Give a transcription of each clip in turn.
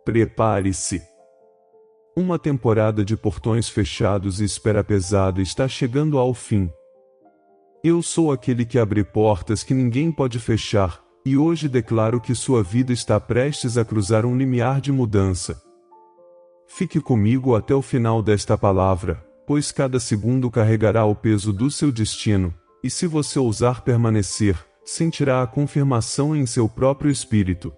Prepare-se. Uma temporada de portões fechados e espera pesada está chegando ao fim. Eu sou aquele que abre portas que ninguém pode fechar, e hoje declaro que sua vida está prestes a cruzar um limiar de mudança. Fique comigo até o final desta palavra, pois cada segundo carregará o peso do seu destino, e se você ousar permanecer, sentirá a confirmação em seu próprio espírito.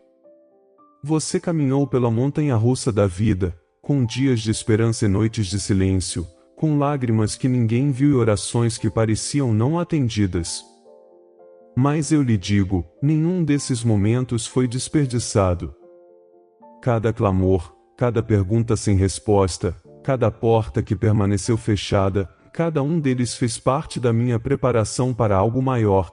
Você caminhou pela montanha-russa da vida, com dias de esperança e noites de silêncio, com lágrimas que ninguém viu e orações que pareciam não atendidas. Mas eu lhe digo, nenhum desses momentos foi desperdiçado. Cada clamor, cada pergunta sem resposta, cada porta que permaneceu fechada, cada um deles fez parte da minha preparação para algo maior.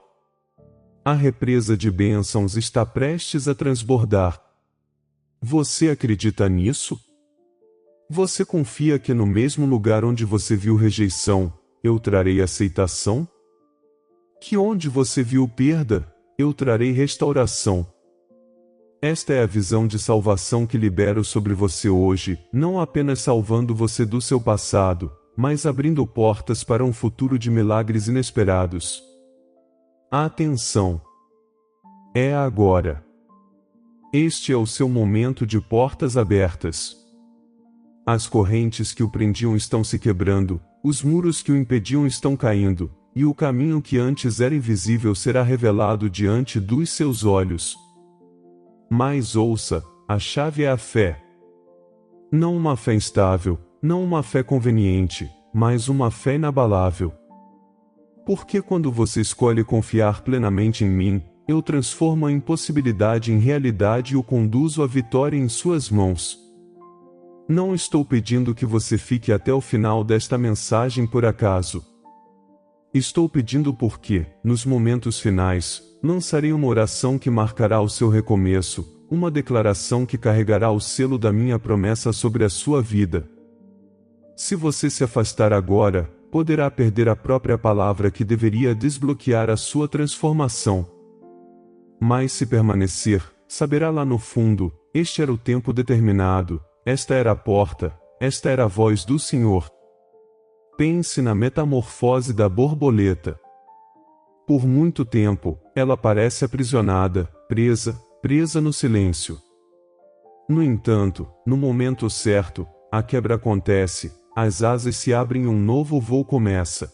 A represa de bênçãos está prestes a transbordar. Você acredita nisso? Você confia que no mesmo lugar onde você viu rejeição, eu trarei aceitação? Que onde você viu perda, eu trarei restauração. Esta é a visão de salvação que libero sobre você hoje, não apenas salvando você do seu passado, mas abrindo portas para um futuro de milagres inesperados. Atenção! É agora. Este é o seu momento de portas abertas. As correntes que o prendiam estão se quebrando, os muros que o impediam estão caindo, e o caminho que antes era invisível será revelado diante dos seus olhos. Mas ouça, a chave é a fé. Não uma fé instável, não uma fé conveniente, mas uma fé inabalável. Porque quando você escolhe confiar plenamente em mim, eu transformo a impossibilidade em realidade e o conduzo à vitória em suas mãos. Não estou pedindo que você fique até o final desta mensagem por acaso. Estou pedindo porque, nos momentos finais, lançarei uma oração que marcará o seu recomeço, uma declaração que carregará o selo da minha promessa sobre a sua vida. Se você se afastar agora, poderá perder a própria palavra que deveria desbloquear a sua transformação. Mas se permanecer, saberá lá no fundo, este era o tempo determinado, esta era a porta, esta era a voz do Senhor. Pense na metamorfose da borboleta. Por muito tempo, ela parece aprisionada, presa no silêncio. No entanto, no momento certo, a quebra acontece, as asas se abrem e um novo voo começa.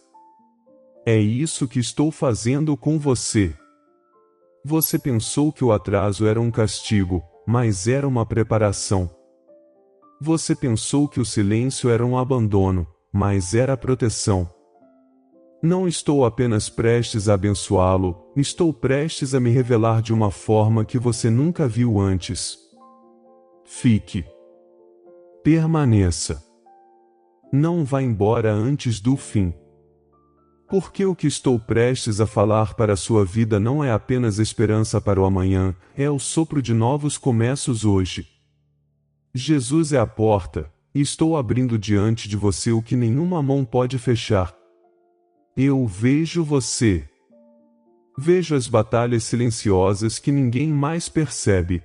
É isso que estou fazendo com você. Você pensou que o atraso era um castigo, mas era uma preparação. Você pensou que o silêncio era um abandono, mas era proteção. Não estou apenas prestes a abençoá-lo, estou prestes a me revelar de uma forma que você nunca viu antes. Fique. Permaneça. Não vá embora antes do fim. Porque o que estou prestes a falar para a sua vida não é apenas esperança para o amanhã, é o sopro de novos começos hoje. Jesus é a porta, e estou abrindo diante de você o que nenhuma mão pode fechar. Eu vejo você. Vejo as batalhas silenciosas que ninguém mais percebe.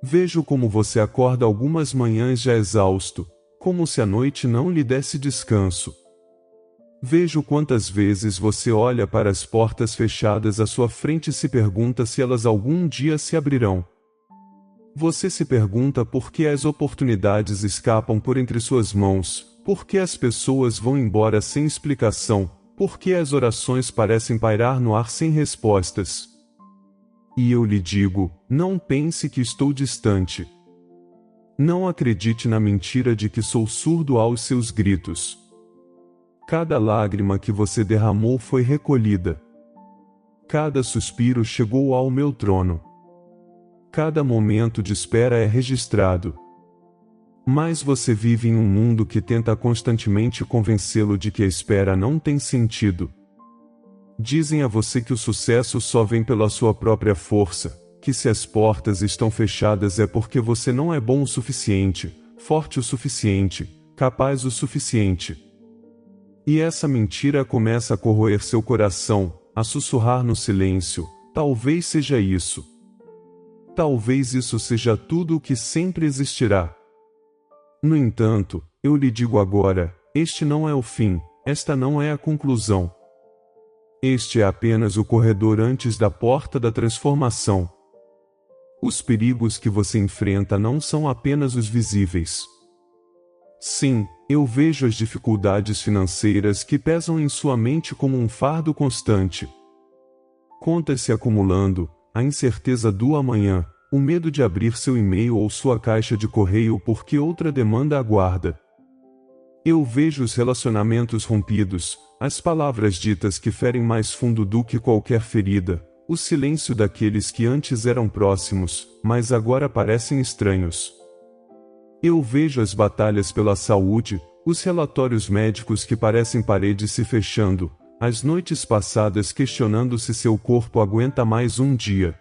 Vejo como você acorda algumas manhãs já exausto, como se a noite não lhe desse descanso. Vejo quantas vezes você olha para as portas fechadas à sua frente e se pergunta se elas algum dia se abrirão. Você se pergunta por que as oportunidades escapam por entre suas mãos, por que as pessoas vão embora sem explicação, por que as orações parecem pairar no ar sem respostas. E eu lhe digo, não pense que estou distante. Não acredite na mentira de que sou surdo aos seus gritos. Cada lágrima que você derramou foi recolhida. Cada suspiro chegou ao meu trono. Cada momento de espera é registrado. Mas você vive em um mundo que tenta constantemente convencê-lo de que a espera não tem sentido. Dizem a você que o sucesso só vem pela sua própria força, que se as portas estão fechadas é porque você não é bom o suficiente, forte o suficiente, capaz o suficiente. E essa mentira começa a corroer seu coração, a sussurrar no silêncio, talvez seja isso. Talvez isso seja tudo o que sempre existirá. No entanto, eu lhe digo agora, este não é o fim, esta não é a conclusão. Este é apenas o corredor antes da porta da transformação. Os perigos que você enfrenta não são apenas os visíveis. Sim, eu vejo as dificuldades financeiras que pesam em sua mente como um fardo constante. Contas se acumulando, a incerteza do amanhã, o medo de abrir seu e-mail ou sua caixa de correio porque outra demanda aguarda. Eu vejo os relacionamentos rompidos, as palavras ditas que ferem mais fundo do que qualquer ferida, o silêncio daqueles que antes eram próximos, mas agora parecem estranhos. Eu vejo as batalhas pela saúde, os relatórios médicos que parecem paredes se fechando, as noites passadas questionando se seu corpo aguenta mais um dia.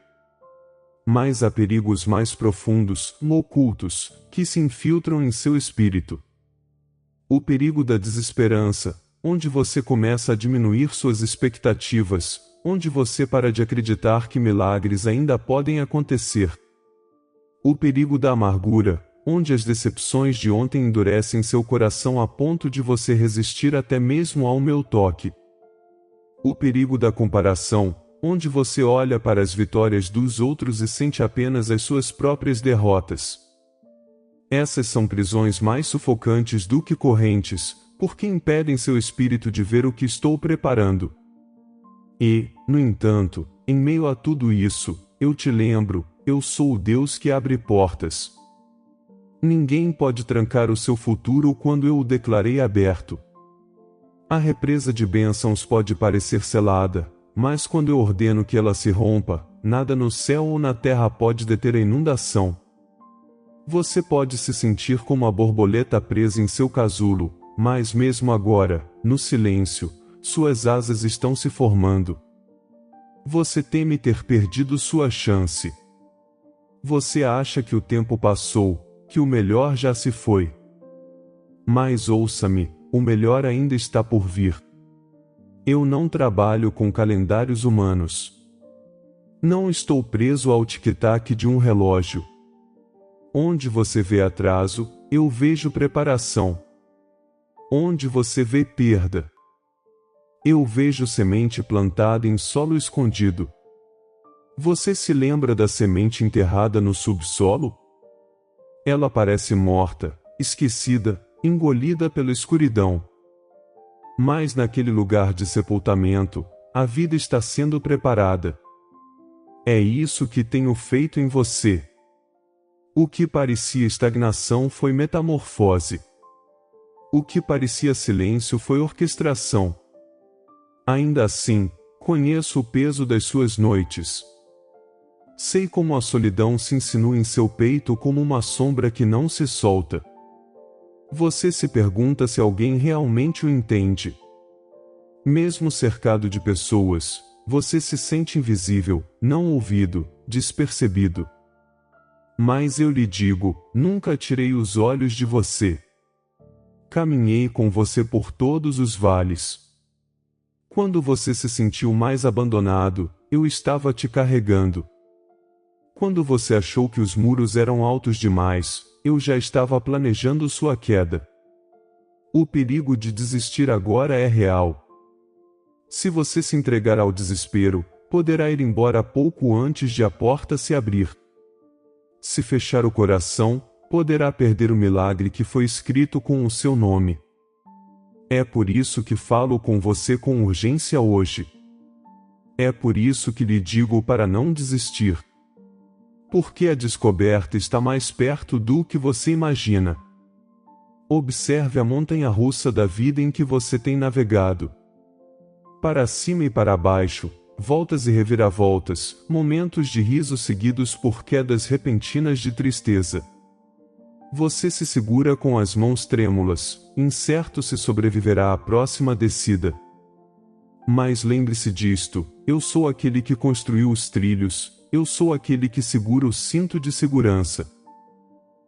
Mas há perigos mais profundos, ocultos, que se infiltram em seu espírito. O perigo da desesperança, onde você começa a diminuir suas expectativas, onde você para de acreditar que milagres ainda podem acontecer. O perigo da amargura, onde as decepções de ontem endurecem seu coração a ponto de você resistir até mesmo ao meu toque. O perigo da comparação, onde você olha para as vitórias dos outros e sente apenas as suas próprias derrotas. Essas são prisões mais sufocantes do que correntes, porque impedem seu espírito de ver o que estou preparando. E, no entanto, em meio a tudo isso, eu te lembro, eu sou o Deus que abre portas. Ninguém pode trancar o seu futuro quando eu o declarei aberto. A represa de bênçãos pode parecer selada, mas quando eu ordeno que ela se rompa, nada no céu ou na terra pode deter a inundação. Você pode se sentir como a borboleta presa em seu casulo, mas mesmo agora, no silêncio, suas asas estão se formando. Você teme ter perdido sua chance. Você acha que o tempo passou, que o melhor já se foi. Mas ouça-me, o melhor ainda está por vir. Eu não trabalho com calendários humanos. Não estou preso ao tic-tac de um relógio. Onde você vê atraso, eu vejo preparação. Onde você vê perda, eu vejo semente plantada em solo escondido. Você se lembra da semente enterrada no subsolo? Ela parece morta, esquecida, engolida pela escuridão. Mas naquele lugar de sepultamento, a vida está sendo preparada. É isso que tenho feito em você. O que parecia estagnação foi metamorfose. O que parecia silêncio foi orquestração. Ainda assim, conheço o peso das suas noites. Sei como a solidão se insinua em seu peito como uma sombra que não se solta. Você se pergunta se alguém realmente o entende. Mesmo cercado de pessoas, você se sente invisível, não ouvido, despercebido. Mas eu lhe digo, nunca tirei os olhos de você. Caminhei com você por todos os vales. Quando você se sentiu mais abandonado, eu estava te carregando. Quando você achou que os muros eram altos demais, eu já estava planejando sua queda. O perigo de desistir agora é real. Se você se entregar ao desespero, poderá ir embora pouco antes de a porta se abrir. Se fechar o coração, poderá perder o milagre que foi escrito com o seu nome. É por isso que falo com você com urgência hoje. É por isso que lhe digo para não desistir. Porque a descoberta está mais perto do que você imagina. Observe a montanha-russa da vida em que você tem navegado. Para cima e para baixo, voltas e reviravoltas, momentos de riso seguidos por quedas repentinas de tristeza. Você se segura com as mãos trêmulas, incerto se sobreviverá à próxima descida. Mas lembre-se disto, eu sou aquele que construiu os trilhos, eu sou aquele que segura o cinto de segurança.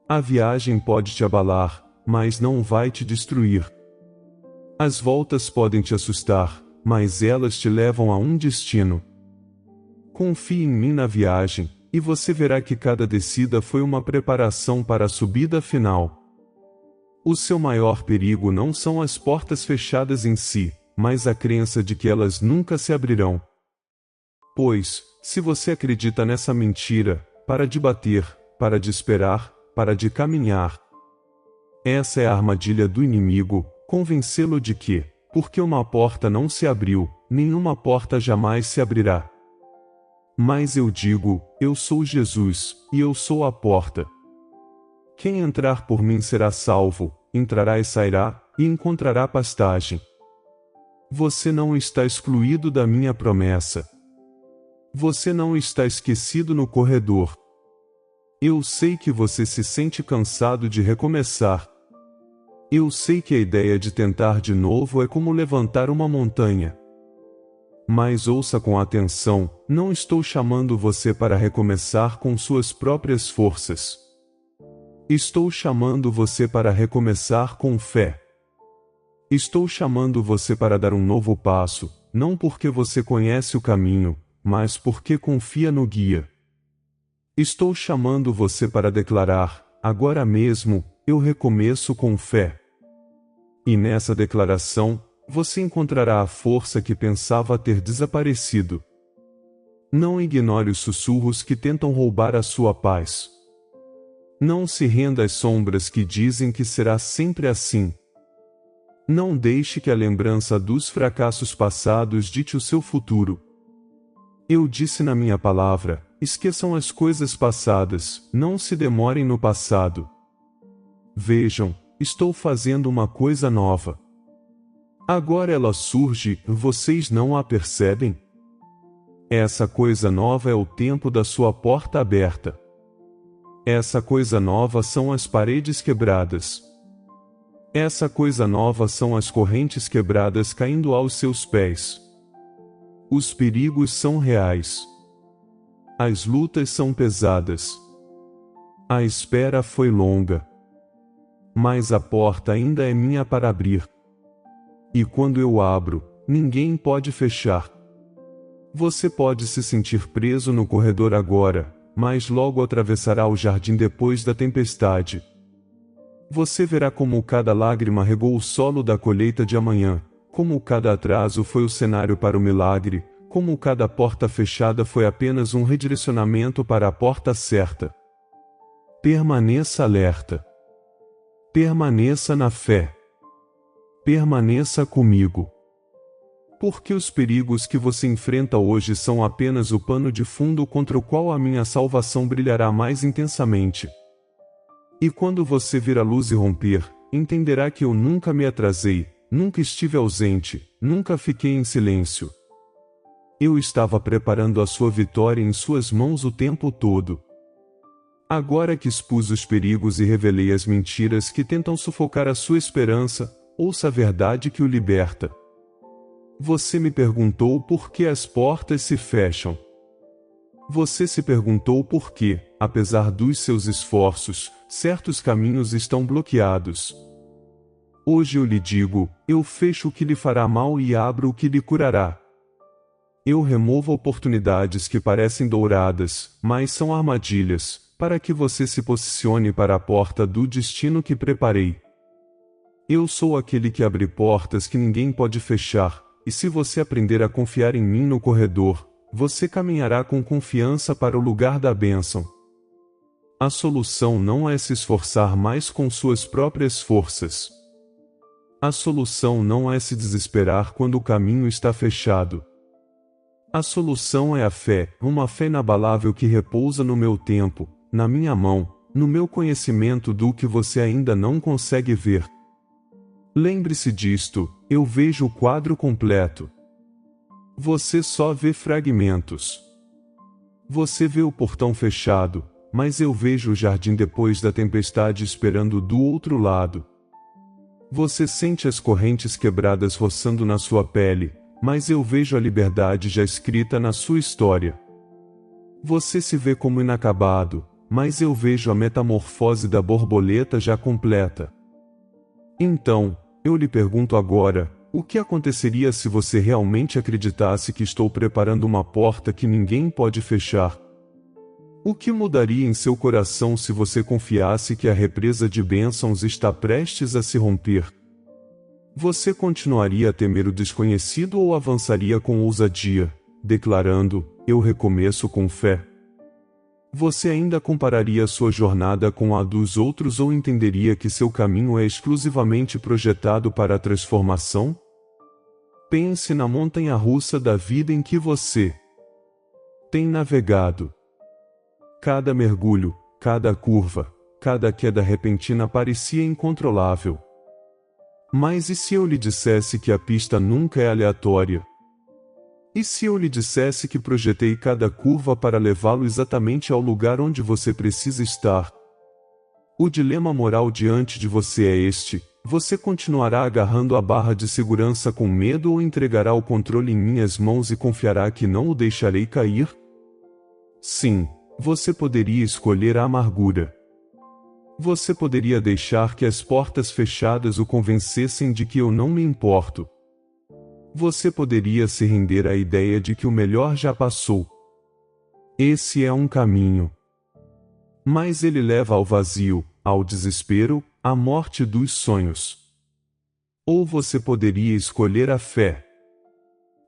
A viagem pode te abalar, mas não vai te destruir. As voltas podem te assustar, mas elas te levam a um destino. Confie em mim na viagem, e você verá que cada descida foi uma preparação para a subida final. O seu maior perigo não são as portas fechadas em si, mas a crença de que elas nunca se abrirão. Pois, se você acredita nessa mentira, para de bater, para de esperar, para de caminhar. Essa é a armadilha do inimigo, convencê-lo de que, porque uma porta não se abriu, nenhuma porta jamais se abrirá. Mas eu digo, eu sou Jesus, e eu sou a porta. Quem entrar por mim será salvo, entrará e sairá, e encontrará pastagem. Você não está excluído da minha promessa. Você não está esquecido no corredor. Eu sei que você se sente cansado de recomeçar. Eu sei que a ideia de tentar de novo é como levantar uma montanha. Mas ouça com atenção, não estou chamando você para recomeçar com suas próprias forças. Estou chamando você para recomeçar com fé. Estou chamando você para dar um novo passo, não porque você conhece o caminho, mas porque confia no guia. Estou chamando você para declarar, agora mesmo, eu recomeço com fé. E nessa declaração, você encontrará a força que pensava ter desaparecido. Não ignore os sussurros que tentam roubar a sua paz. Não se renda às sombras que dizem que será sempre assim. Não deixe que a lembrança dos fracassos passados dite o seu futuro. Eu disse na minha palavra, esqueçam as coisas passadas, não se demorem no passado. Vejam, estou fazendo uma coisa nova. Agora ela surge, vocês não a percebem? Essa coisa nova é o tempo da sua porta aberta. Essa coisa nova são as paredes quebradas. Essa coisa nova são as correntes quebradas caindo aos seus pés. Os perigos são reais. As lutas são pesadas. A espera foi longa. Mas a porta ainda é minha para abrir. E quando eu abro, ninguém pode fechar. Você pode se sentir preso no corredor agora, mas logo atravessará o jardim depois da tempestade. Você verá como cada lágrima regou o solo da colheita de amanhã, como cada atraso foi o cenário para o milagre, como cada porta fechada foi apenas um redirecionamento para a porta certa. Permaneça alerta. Permaneça na fé. Permaneça comigo. Porque os perigos que você enfrenta hoje são apenas o pano de fundo contra o qual a minha salvação brilhará mais intensamente. E quando você vir a luz irromper, entenderá que eu nunca me atrasei, nunca estive ausente, nunca fiquei em silêncio. Eu estava preparando a sua vitória em suas mãos o tempo todo. Agora que expus os perigos e revelei as mentiras que tentam sufocar a sua esperança, ouça a verdade que o liberta. Você me perguntou por que as portas se fecham. Você se perguntou por que, apesar dos seus esforços, certos caminhos estão bloqueados. Hoje eu lhe digo, eu fecho o que lhe fará mal e abro o que lhe curará. Eu removo oportunidades que parecem douradas, mas são armadilhas, para que você se posicione para a porta do destino que preparei. Eu sou aquele que abre portas que ninguém pode fechar, e se você aprender a confiar em mim no corredor, você caminhará com confiança para o lugar da bênção. A solução não é se esforçar mais com suas próprias forças. A solução não é se desesperar quando o caminho está fechado. A solução é a fé, uma fé inabalável que repousa no meu tempo, na minha mão, no meu conhecimento do que você ainda não consegue ver. Lembre-se disto, eu vejo o quadro completo. Você só vê fragmentos. Você vê o portão fechado, mas eu vejo o jardim depois da tempestade esperando do outro lado. Você sente as correntes quebradas roçando na sua pele, mas eu vejo a liberdade já escrita na sua história. Você se vê como inacabado, mas eu vejo a metamorfose da borboleta já completa. Então, eu lhe pergunto agora, o que aconteceria se você realmente acreditasse que estou preparando uma porta que ninguém pode fechar? O que mudaria em seu coração se você confiasse que a represa de bênçãos está prestes a se romper? Você continuaria a temer o desconhecido ou avançaria com ousadia, declarando: eu recomeço com fé? Você ainda compararia sua jornada com a dos outros ou entenderia que seu caminho é exclusivamente projetado para a transformação? Pense na montanha-russa da vida em que você tem navegado. Cada mergulho, cada curva, cada queda repentina parecia incontrolável. Mas e se eu lhe dissesse que a pista nunca é aleatória? E se eu lhe dissesse que projetei cada curva para levá-lo exatamente ao lugar onde você precisa estar? O dilema moral diante de você é este: você continuará agarrando a barra de segurança com medo ou entregará o controle em minhas mãos e confiará que não o deixarei cair? Sim, você poderia escolher a amargura. Você poderia deixar que as portas fechadas o convencessem de que eu não me importo. Você poderia se render à ideia de que o melhor já passou. Esse é um caminho. Mas ele leva ao vazio, ao desespero, à morte dos sonhos. Ou você poderia escolher a fé.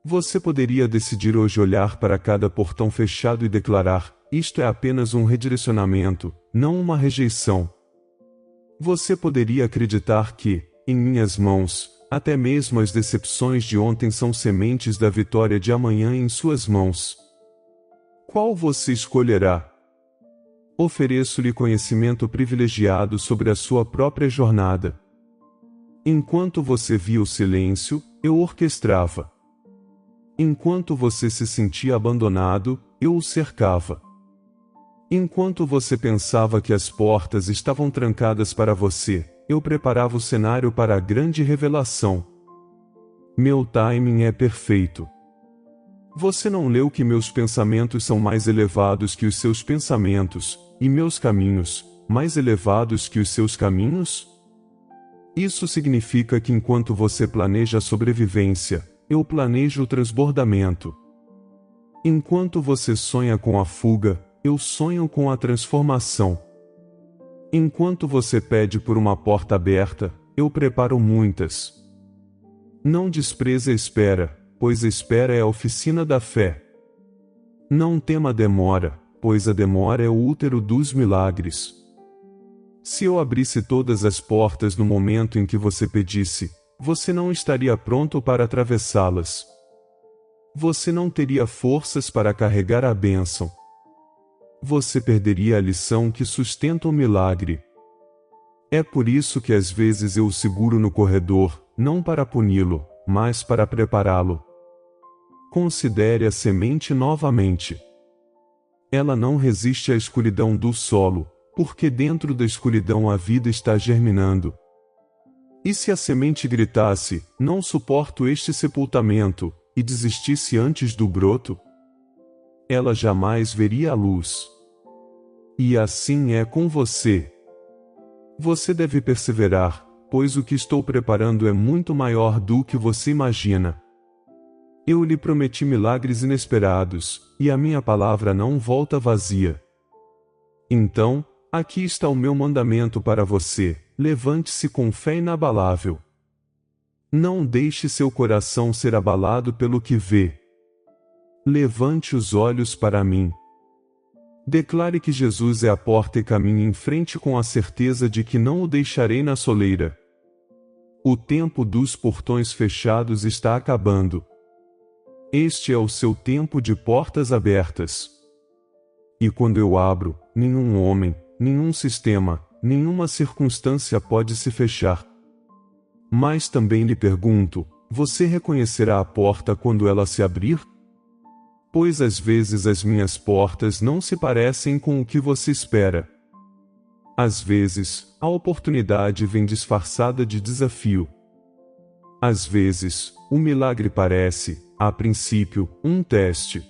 Você poderia decidir hoje olhar para cada portão fechado e declarar: isto é apenas um redirecionamento, não uma rejeição. Você poderia acreditar que, em minhas mãos, até mesmo as decepções de ontem são sementes da vitória de amanhã em suas mãos. Qual você escolherá? Ofereço-lhe conhecimento privilegiado sobre a sua própria jornada. Enquanto você via o silêncio, eu orquestrava. Enquanto você se sentia abandonado, eu o cercava. Enquanto você pensava que as portas estavam trancadas para você, eu preparava o cenário para a grande revelação. Meu timing é perfeito. Você não leu que meus pensamentos são mais elevados que os seus pensamentos, e meus caminhos, mais elevados que os seus caminhos? Isso significa que enquanto você planeja a sobrevivência, eu planejo o transbordamento. Enquanto você sonha com a fuga, eu sonho com a transformação. Enquanto você pede por uma porta aberta, eu preparo muitas. Não despreze a espera, pois a espera é a oficina da fé. Não tema a demora, pois a demora é o útero dos milagres. Se eu abrisse todas as portas no momento em que você pedisse, você não estaria pronto para atravessá-las. Você não teria forças para carregar a bênção. Você perderia a lição que sustenta o milagre. É por isso que às vezes eu o seguro no corredor, não para puni-lo, mas para prepará-lo. Considere a semente novamente. Ela não resiste à escuridão do solo, porque dentro da escuridão a vida está germinando. E se a semente gritasse: não suporto este sepultamento, e desistisse antes do broto? Ela jamais veria a luz. E assim é com você. Você deve perseverar, pois o que estou preparando é muito maior do que você imagina. Eu lhe prometi milagres inesperados, e a minha palavra não volta vazia. Então, aqui está o meu mandamento para você: levante-se com fé inabalável. Não deixe seu coração ser abalado pelo que vê. Levante os olhos para mim. Declare que Jesus é a porta e caminhe em frente com a certeza de que não o deixarei na soleira. O tempo dos portões fechados está acabando. Este é o seu tempo de portas abertas. E quando eu abro, nenhum homem, nenhum sistema, nenhuma circunstância pode se fechar. Mas também lhe pergunto: você reconhecerá a porta quando ela se abrir? Pois às vezes as minhas portas não se parecem com o que você espera. Às vezes, a oportunidade vem disfarçada de desafio. Às vezes, o milagre parece, a princípio, um teste.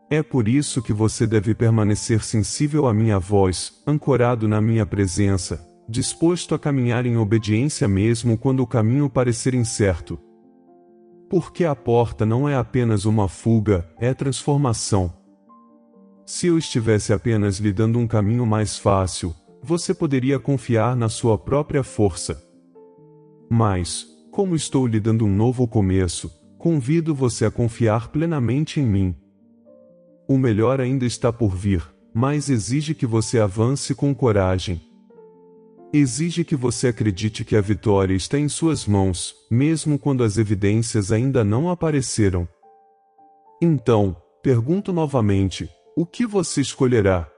É por isso que você deve permanecer sensível à minha voz, ancorado na minha presença, disposto a caminhar em obediência mesmo quando o caminho parecer incerto. Porque a porta não é apenas uma fuga, é transformação. Se eu estivesse apenas lhe dando um caminho mais fácil, você poderia confiar na sua própria força. Mas, como estou lhe dando um novo começo, convido você a confiar plenamente em mim. O melhor ainda está por vir, mas exige que você avance com coragem. Exige que você acredite que a vitória está em suas mãos, mesmo quando as evidências ainda não apareceram. Então, pergunto novamente, o que você escolherá?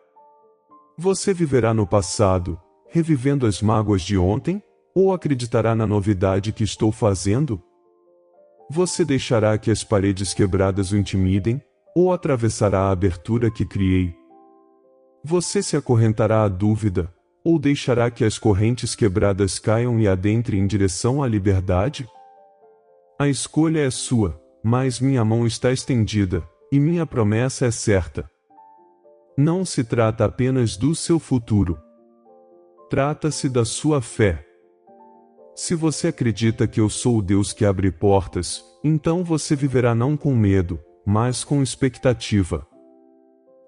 Você viverá no passado, revivendo as mágoas de ontem, ou acreditará na novidade que estou fazendo? Você deixará que as paredes quebradas o intimidem, ou atravessará a abertura que criei? Você se acorrentará à dúvida, ou deixará que as correntes quebradas caiam e adentrem em direção à liberdade? A escolha é sua, mas minha mão está estendida, e minha promessa é certa. Não se trata apenas do seu futuro. Trata-se da sua fé. Se você acredita que eu sou o Deus que abre portas, então você viverá não com medo, mas com expectativa.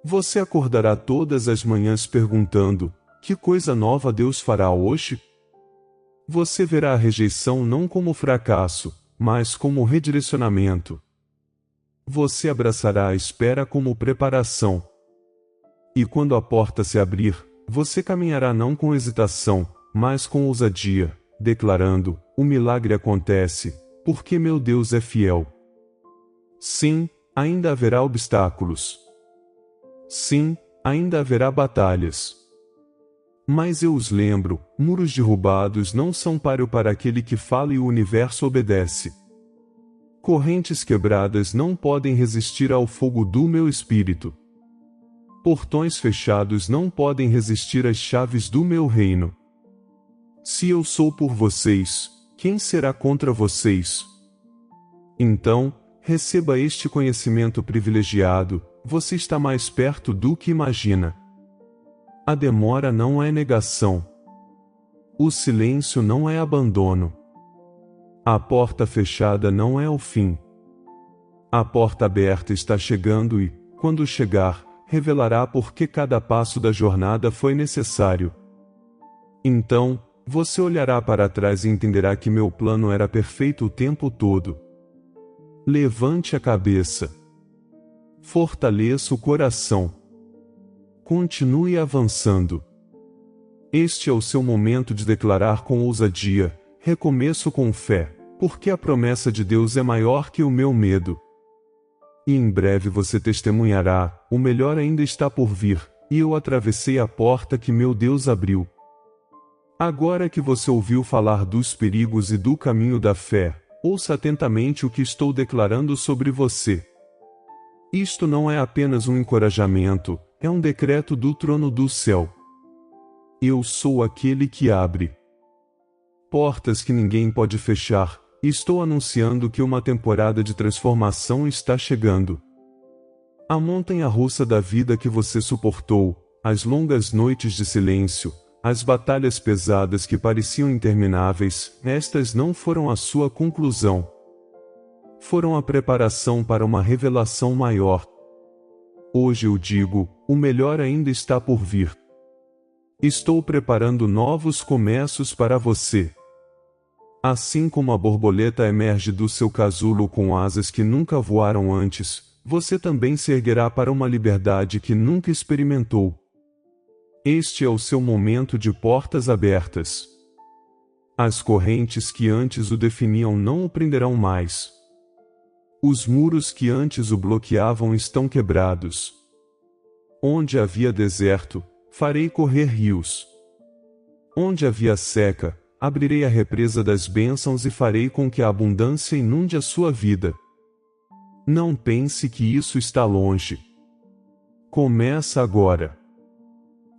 Você acordará todas as manhãs perguntando: que coisa nova Deus fará hoje? Você verá a rejeição não como fracasso, mas como redirecionamento. Você abraçará a espera como preparação. E quando a porta se abrir, você caminhará não com hesitação, mas com ousadia, declarando: o milagre acontece, porque meu Deus é fiel. Sim, ainda haverá obstáculos. Sim, ainda haverá batalhas. Mas eu os lembro, muros derrubados não são páreo para aquele que fala e o universo obedece. Correntes quebradas não podem resistir ao fogo do meu espírito. Portões fechados não podem resistir às chaves do meu reino. Se eu sou por vocês, quem será contra vocês? Então, receba este conhecimento privilegiado, você está mais perto do que imagina. A demora não é negação. O silêncio não é abandono. A porta fechada não é o fim. A porta aberta está chegando e, quando chegar, revelará por que cada passo da jornada foi necessário. Então, você olhará para trás e entenderá que meu plano era perfeito o tempo todo. Levante a cabeça. Fortaleça o coração. Continue avançando. Este é o seu momento de declarar com ousadia: recomeço com fé, porque a promessa de Deus é maior que o meu medo. E em breve você testemunhará: o melhor ainda está por vir, e eu atravessei a porta que meu Deus abriu. Agora que você ouviu falar dos perigos e do caminho da fé, ouça atentamente o que estou declarando sobre você. Isto não é apenas um encorajamento, é um decreto do trono do céu. Eu sou aquele que abre portas que ninguém pode fechar. Estou anunciando que uma temporada de transformação está chegando. A montanha-russa da vida que você suportou, as longas noites de silêncio, as batalhas pesadas que pareciam intermináveis, estas não foram a sua conclusão. Foram a preparação para uma revelação maior. Hoje eu digo: o melhor ainda está por vir. Estou preparando novos começos para você. Assim como a borboleta emerge do seu casulo com asas que nunca voaram antes, você também se erguerá para uma liberdade que nunca experimentou. Este é o seu momento de portas abertas. As correntes que antes o definiam não o prenderão mais. Os muros que antes o bloqueavam estão quebrados. Onde havia deserto, farei correr rios. Onde havia seca, abrirei a represa das bênçãos e farei com que a abundância inunde a sua vida. Não pense que isso está longe. Começa agora.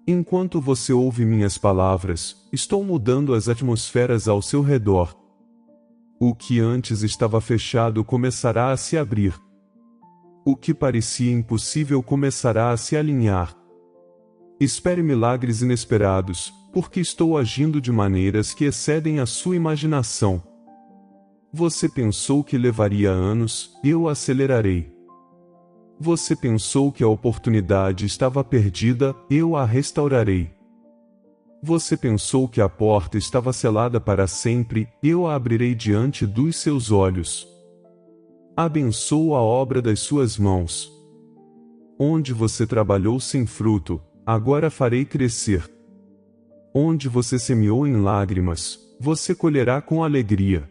Enquanto você ouve minhas palavras, estou mudando as atmosferas ao seu redor. O que antes estava fechado começará a se abrir. O que parecia impossível começará a se alinhar. Espere milagres inesperados, porque estou agindo de maneiras que excedem a sua imaginação. Você pensou que levaria anos, eu acelerarei. Você pensou que a oportunidade estava perdida, eu a restaurarei. Você pensou que a porta estava selada para sempre, eu a abrirei diante dos seus olhos. Abençoo a obra das suas mãos. Onde você trabalhou sem fruto, agora farei crescer. Onde você semeou em lágrimas, você colherá com alegria.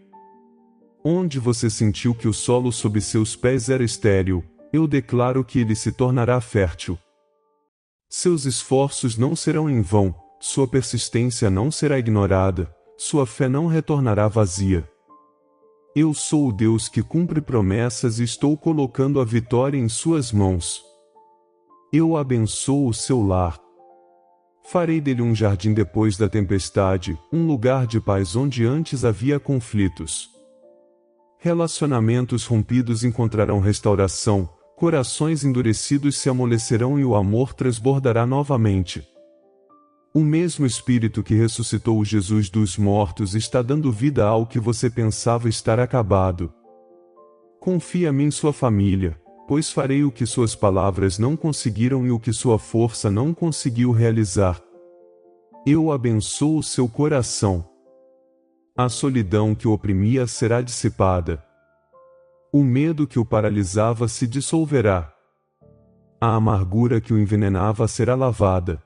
Onde você sentiu que o solo sob seus pés era estéril, eu declaro que ele se tornará fértil. Seus esforços não serão em vão, sua persistência não será ignorada, sua fé não retornará vazia. Eu sou o Deus que cumpre promessas e estou colocando a vitória em suas mãos. Eu abençoo o seu lar. Farei dele um jardim depois da tempestade, um lugar de paz onde antes havia conflitos. Relacionamentos rompidos encontrarão restauração, corações endurecidos se amolecerão e o amor transbordará novamente. O mesmo Espírito que ressuscitou Jesus dos mortos está dando vida ao que você pensava estar acabado. Confia-me em sua família, pois farei o que suas palavras não conseguiram e o que sua força não conseguiu realizar. Eu abençoo seu coração. A solidão que o oprimia será dissipada. O medo que o paralisava se dissolverá. A amargura que o envenenava será lavada.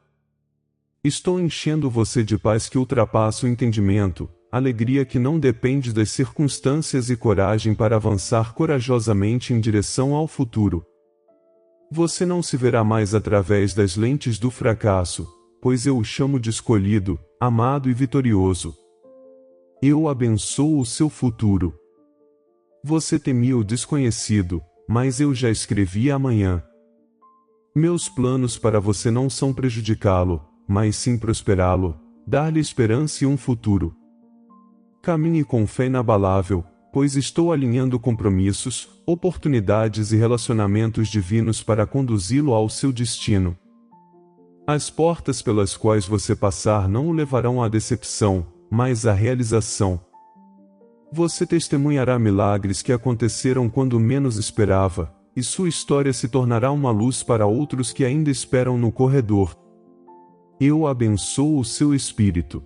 Estou enchendo você de paz que ultrapassa o entendimento, alegria que não depende das circunstâncias e coragem para avançar corajosamente em direção ao futuro. Você não se verá mais através das lentes do fracasso, pois eu o chamo de escolhido, amado e vitorioso. Eu abençoo o seu futuro. Você temia o desconhecido, mas eu já escrevi amanhã. Meus planos para você não são prejudicá-lo, mas sim prosperá-lo, dar-lhe esperança e um futuro. Caminhe com fé inabalável, pois estou alinhando compromissos, oportunidades e relacionamentos divinos para conduzi-lo ao seu destino. As portas pelas quais você passar não o levarão à decepção, mas à realização. Você testemunhará milagres que aconteceram quando menos esperava, e sua história se tornará uma luz para outros que ainda esperam no corredor. Eu abençoo o seu espírito.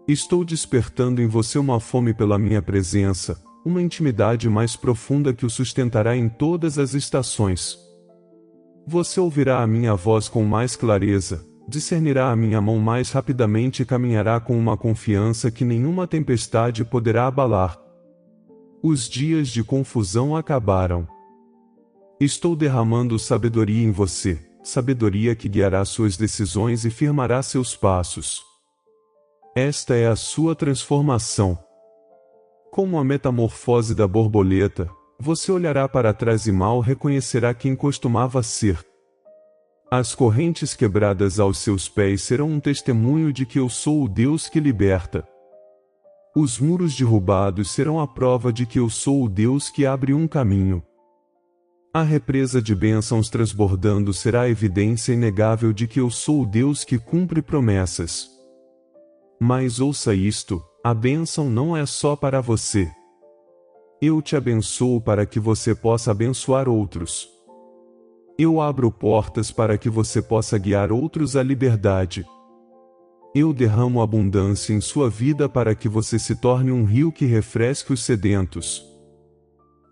Estou despertando em você uma fome pela minha presença, uma intimidade mais profunda que o sustentará em todas as estações. Você ouvirá a minha voz com mais clareza, discernirá a minha mão mais rapidamente e caminhará com uma confiança que nenhuma tempestade poderá abalar. Os dias de confusão acabaram. Estou derramando sabedoria em você, sabedoria que guiará suas decisões e firmará seus passos. Esta é a sua transformação. Como a metamorfose da borboleta, você olhará para trás e mal reconhecerá quem costumava ser. As correntes quebradas aos seus pés serão um testemunho de que eu sou o Deus que liberta. Os muros derrubados serão a prova de que eu sou o Deus que abre um caminho. A represa de bênçãos transbordando será a evidência inegável de que eu sou o Deus que cumpre promessas. Mas ouça isto, a bênção não é só para você. Eu te abençoo para que você possa abençoar outros. Eu abro portas para que você possa guiar outros à liberdade. Eu derramo abundância em sua vida para que você se torne um rio que refresque os sedentos.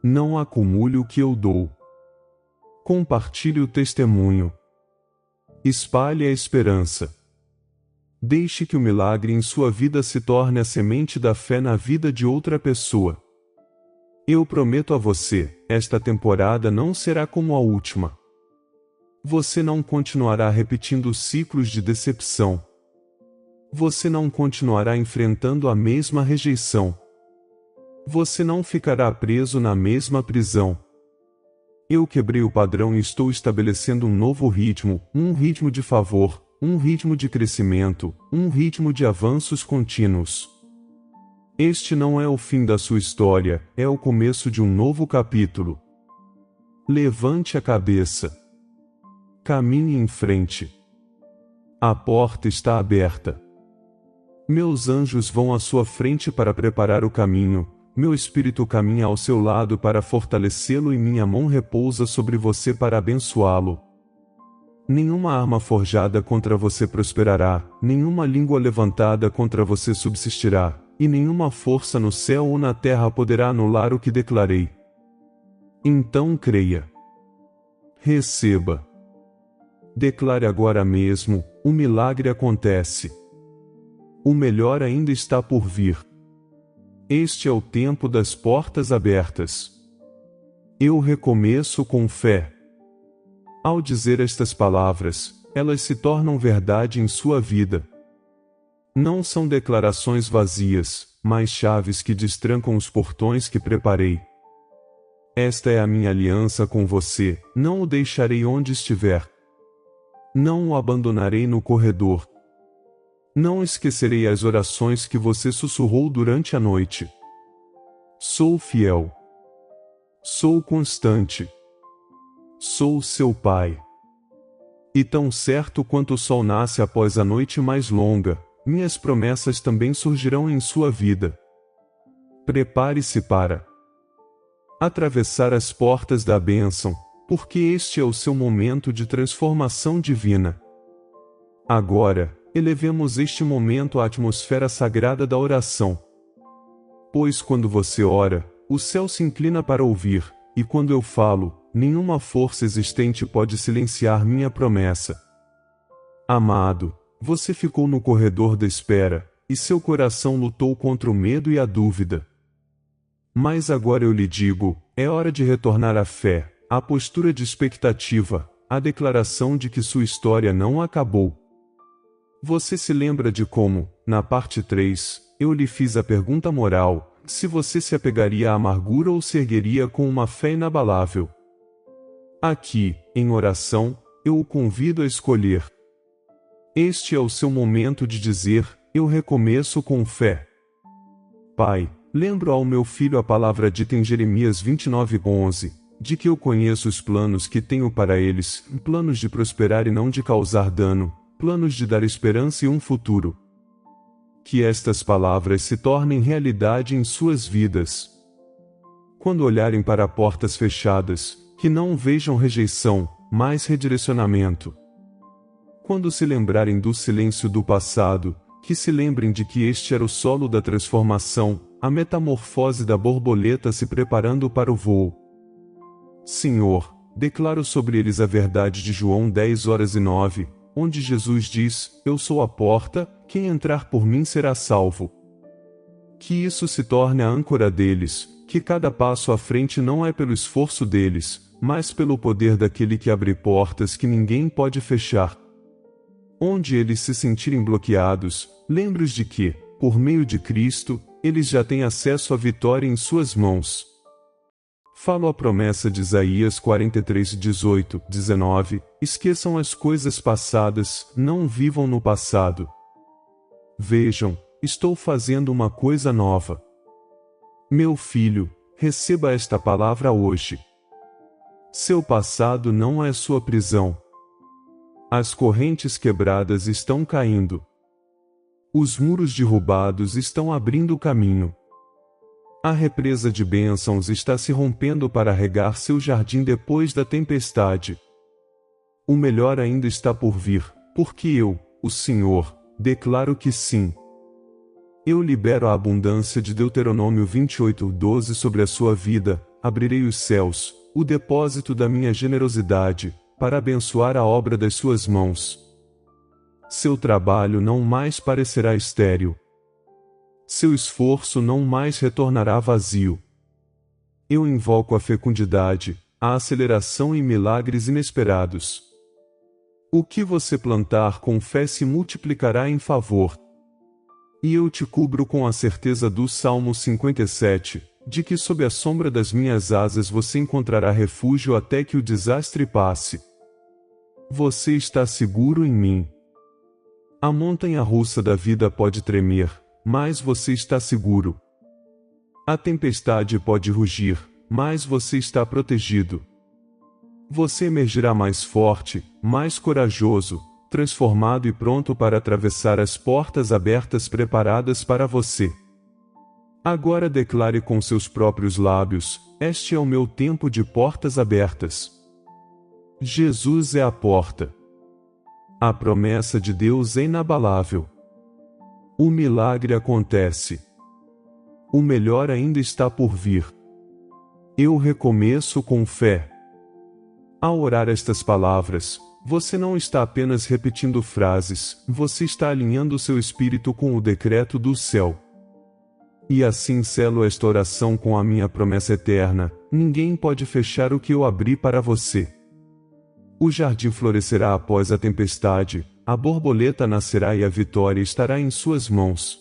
Não acumule o que eu dou. Compartilhe o testemunho. Espalhe a esperança. Deixe que o milagre em sua vida se torne a semente da fé na vida de outra pessoa. Eu prometo a você, esta temporada não será como a última. Você não continuará repetindo ciclos de decepção. Você não continuará enfrentando a mesma rejeição. Você não ficará preso na mesma prisão. Eu quebrei o padrão e estou estabelecendo um novo ritmo, um ritmo de favor, um ritmo de crescimento, um ritmo de avanços contínuos. Este não é o fim da sua história, é o começo de um novo capítulo. Levante a cabeça. Caminhe em frente. A porta está aberta. Meus anjos vão à sua frente para preparar o caminho, meu espírito caminha ao seu lado para fortalecê-lo e minha mão repousa sobre você para abençoá-lo. Nenhuma arma forjada contra você prosperará, nenhuma língua levantada contra você subsistirá, e nenhuma força no céu ou na terra poderá anular o que declarei. Então creia. Receba. Declare agora mesmo, o milagre acontece. O melhor ainda está por vir. Este é o tempo das portas abertas. Eu recomeço com fé. Ao dizer estas palavras, elas se tornam verdade em sua vida. Não são declarações vazias, mas chaves que destrancam os portões que preparei. Esta é a minha aliança com você, não o deixarei onde estiver. Não o abandonarei no corredor. Não esquecerei as orações que você sussurrou durante a noite. Sou fiel. Sou constante. Sou seu pai. E tão certo quanto o sol nasce após a noite mais longa, minhas promessas também surgirão em sua vida. Prepare-se para atravessar as portas da bênção, porque este é o seu momento de transformação divina. Agora, elevemos este momento à atmosfera sagrada da oração. Pois quando você ora, o céu se inclina para ouvir, e quando eu falo, nenhuma força existente pode silenciar minha promessa. Amado, você ficou no corredor da espera, e seu coração lutou contra o medo e a dúvida. Mas agora eu lhe digo, é hora de retornar à fé, à postura de expectativa, à declaração de que sua história não acabou. Você se lembra de como, na parte 3, eu lhe fiz a pergunta moral, se você se apegaria à amargura ou se ergueria com uma fé inabalável. Aqui, em oração, eu o convido a escolher. Este é o seu momento de dizer, eu recomeço com fé. Pai, lembro ao meu filho a palavra dita em Jeremias 29:11, de que eu conheço os planos que tenho para eles, planos de prosperar e não de causar dano, planos de dar esperança e um futuro. Que estas palavras se tornem realidade em suas vidas. Quando olharem para portas fechadas, que não vejam rejeição, mas redirecionamento. Quando se lembrarem do silêncio do passado, que se lembrem de que este era o solo da transformação, a metamorfose da borboleta se preparando para o voo. Senhor, declaro sobre eles a verdade de João 10:09, onde Jesus diz, eu sou a porta, quem entrar por mim será salvo. Que isso se torne a âncora deles, que cada passo à frente não é pelo esforço deles, mas pelo poder daquele que abre portas que ninguém pode fechar. Onde eles se sentirem bloqueados, lembre-os de que, por meio de Cristo, eles já têm acesso à vitória em suas mãos. Falo a promessa de Isaías 43:18, 19, esqueçam as coisas passadas, não vivam no passado. Vejam, estou fazendo uma coisa nova. Meu filho, receba esta palavra hoje. Seu passado não é sua prisão. As correntes quebradas estão caindo. Os muros derrubados estão abrindo caminho. A represa de bênçãos está se rompendo para regar seu jardim depois da tempestade. O melhor ainda está por vir, porque eu, o Senhor, declaro que sim. Eu libero a abundância de Deuteronômio 28:12 sobre a sua vida, abrirei os céus, o depósito da minha generosidade, para abençoar a obra das suas mãos. Seu trabalho não mais parecerá estéril. Seu esforço não mais retornará vazio. Eu invoco a fecundidade, a aceleração e milagres inesperados. O que você plantar com fé se multiplicará em favor. E eu te cubro com a certeza do Salmo 57, de que sob a sombra das minhas asas você encontrará refúgio até que o desastre passe. Você está seguro em mim. A montanha-russa da vida pode tremer, mas você está seguro. A tempestade pode rugir, mas você está protegido. Você emergirá mais forte, mais corajoso, transformado e pronto para atravessar as portas abertas preparadas para você. Agora declare com seus próprios lábios: este é o meu tempo de portas abertas. Jesus é a porta. A promessa de Deus é inabalável. O milagre acontece. O melhor ainda está por vir. Eu recomeço com fé. Ao orar estas palavras, você não está apenas repetindo frases, você está alinhando seu espírito com o decreto do céu. E assim selo esta oração com a minha promessa eterna: ninguém pode fechar o que eu abri para você. O jardim florescerá após a tempestade, a borboleta nascerá e a vitória estará em suas mãos.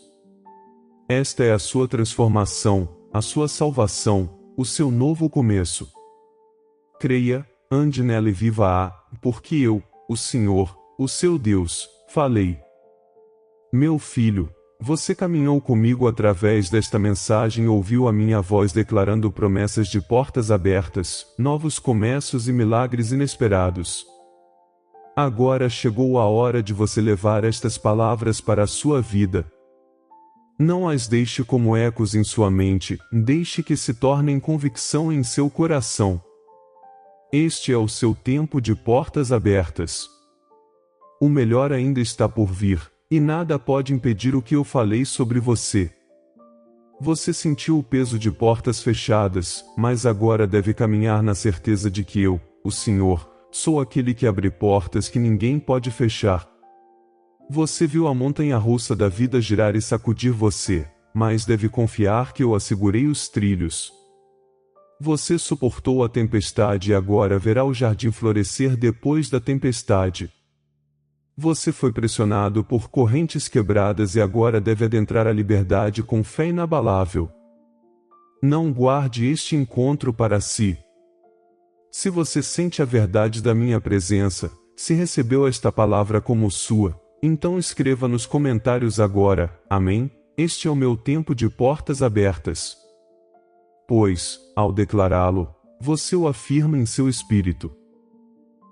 Esta é a sua transformação, a sua salvação, o seu novo começo. Creia, ande nela e viva-a, porque eu, o Senhor, o seu Deus, falei. Meu filho, você caminhou comigo através desta mensagem e ouviu a minha voz declarando promessas de portas abertas, novos começos e milagres inesperados. Agora chegou a hora de você levar estas palavras para a sua vida. Não as deixe como ecos em sua mente, deixe que se tornem convicção em seu coração. Este é o seu tempo de portas abertas. O melhor ainda está por vir, e nada pode impedir o que eu falei sobre você. Você sentiu o peso de portas fechadas, mas agora deve caminhar na certeza de que eu, o Senhor, sou aquele que abre portas que ninguém pode fechar. Você viu a montanha-russa da vida girar e sacudir você, mas deve confiar que eu assegurei os trilhos. Você suportou a tempestade e agora verá o jardim florescer depois da tempestade. Você foi pressionado por correntes quebradas e agora deve adentrar a liberdade com fé inabalável. Não guarde este encontro para si. Se você sente a verdade da minha presença, se recebeu esta palavra como sua, então escreva nos comentários agora: amém, este é o meu tempo de portas abertas. Pois, ao declará-lo, você o afirma em seu espírito.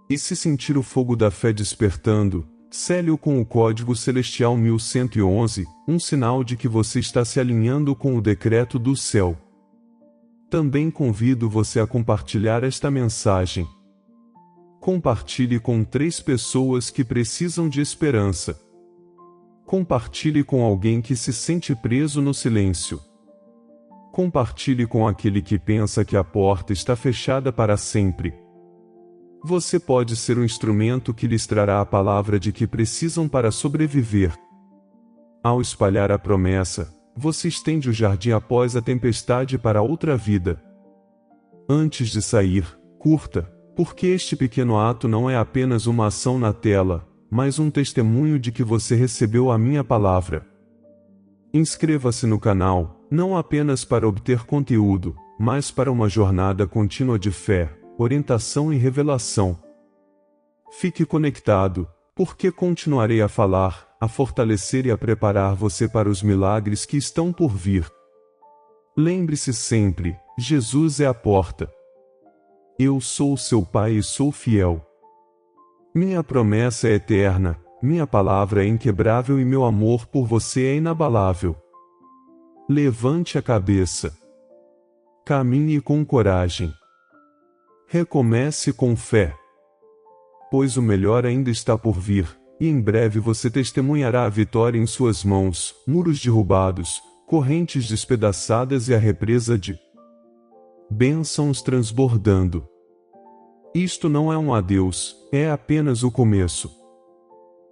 E se sentir o fogo da fé despertando, sele-o com o código celestial 1111, um sinal de que você está se alinhando com o decreto do céu. Também convido você a compartilhar esta mensagem. Compartilhe com 3 pessoas que precisam de esperança. Compartilhe com alguém que se sente preso no silêncio. Compartilhe com aquele que pensa que a porta está fechada para sempre. Você pode ser um instrumento que lhes trará a palavra de que precisam para sobreviver. Ao espalhar a promessa, você estende o jardim após a tempestade para outra vida. Antes de sair, curta, porque este pequeno ato não é apenas uma ação na tela, mas um testemunho de que você recebeu a minha palavra. Inscreva-se no canal, não apenas para obter conteúdo, mas para uma jornada contínua de fé, orientação e revelação. Fique conectado, porque continuarei a falar, a fortalecer e a preparar você para os milagres que estão por vir. Lembre-se sempre, Jesus é a porta. Eu sou seu Pai e sou fiel. Minha promessa é eterna, minha palavra é inquebrável e meu amor por você é inabalável. Levante a cabeça. Caminhe com coragem. Recomece com fé. Pois o melhor ainda está por vir, e em breve você testemunhará a vitória em suas mãos, muros derrubados, correntes despedaçadas e a represa de bênçãos transbordando. Isto não é um adeus, é apenas o começo.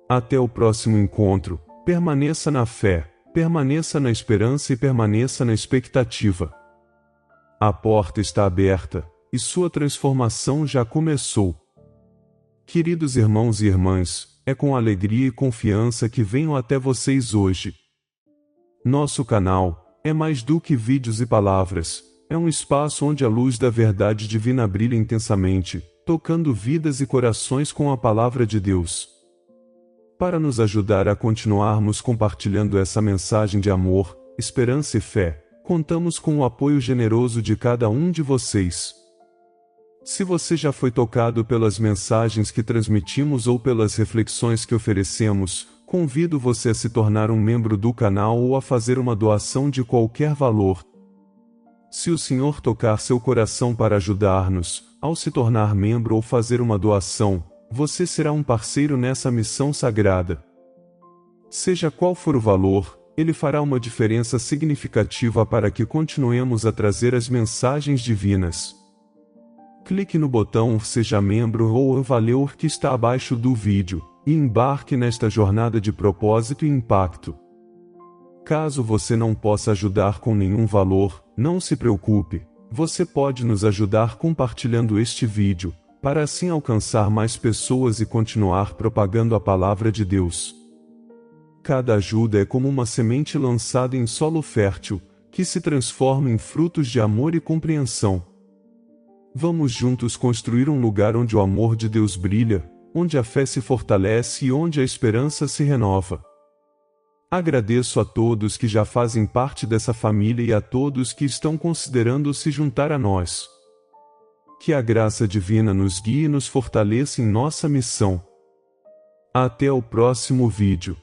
Até o próximo encontro, permaneça na fé, permaneça na esperança e permaneça na expectativa. A porta está aberta, e sua transformação já começou. Queridos irmãos e irmãs, é com alegria e confiança que venho até vocês hoje. Nosso canal é mais do que vídeos e palavras. É um espaço onde a luz da verdade divina brilha intensamente, tocando vidas e corações com a palavra de Deus. Para nos ajudar a continuarmos compartilhando essa mensagem de amor, esperança e fé, contamos com o apoio generoso de cada um de vocês. Se você já foi tocado pelas mensagens que transmitimos ou pelas reflexões que oferecemos, convido você a se tornar um membro do canal ou a fazer uma doação de qualquer valor. Se o Senhor tocar seu coração para ajudar-nos, ao se tornar membro ou fazer uma doação, você será um parceiro nessa missão sagrada. Seja qual for o valor, ele fará uma diferença significativa para que continuemos a trazer as mensagens divinas. Clique no botão Seja Membro ou Valeu que está abaixo do vídeo, e embarque nesta jornada de propósito e impacto. Caso você não possa ajudar com nenhum valor, não se preocupe, você pode nos ajudar compartilhando este vídeo, para assim alcançar mais pessoas e continuar propagando a palavra de Deus. Cada ajuda é como uma semente lançada em solo fértil, que se transforma em frutos de amor e compreensão. Vamos juntos construir um lugar onde o amor de Deus brilha, onde a fé se fortalece e onde a esperança se renova. Agradeço a todos que já fazem parte dessa família e a todos que estão considerando se juntar a nós. Que a graça divina nos guie e nos fortaleça em nossa missão. Até o próximo vídeo.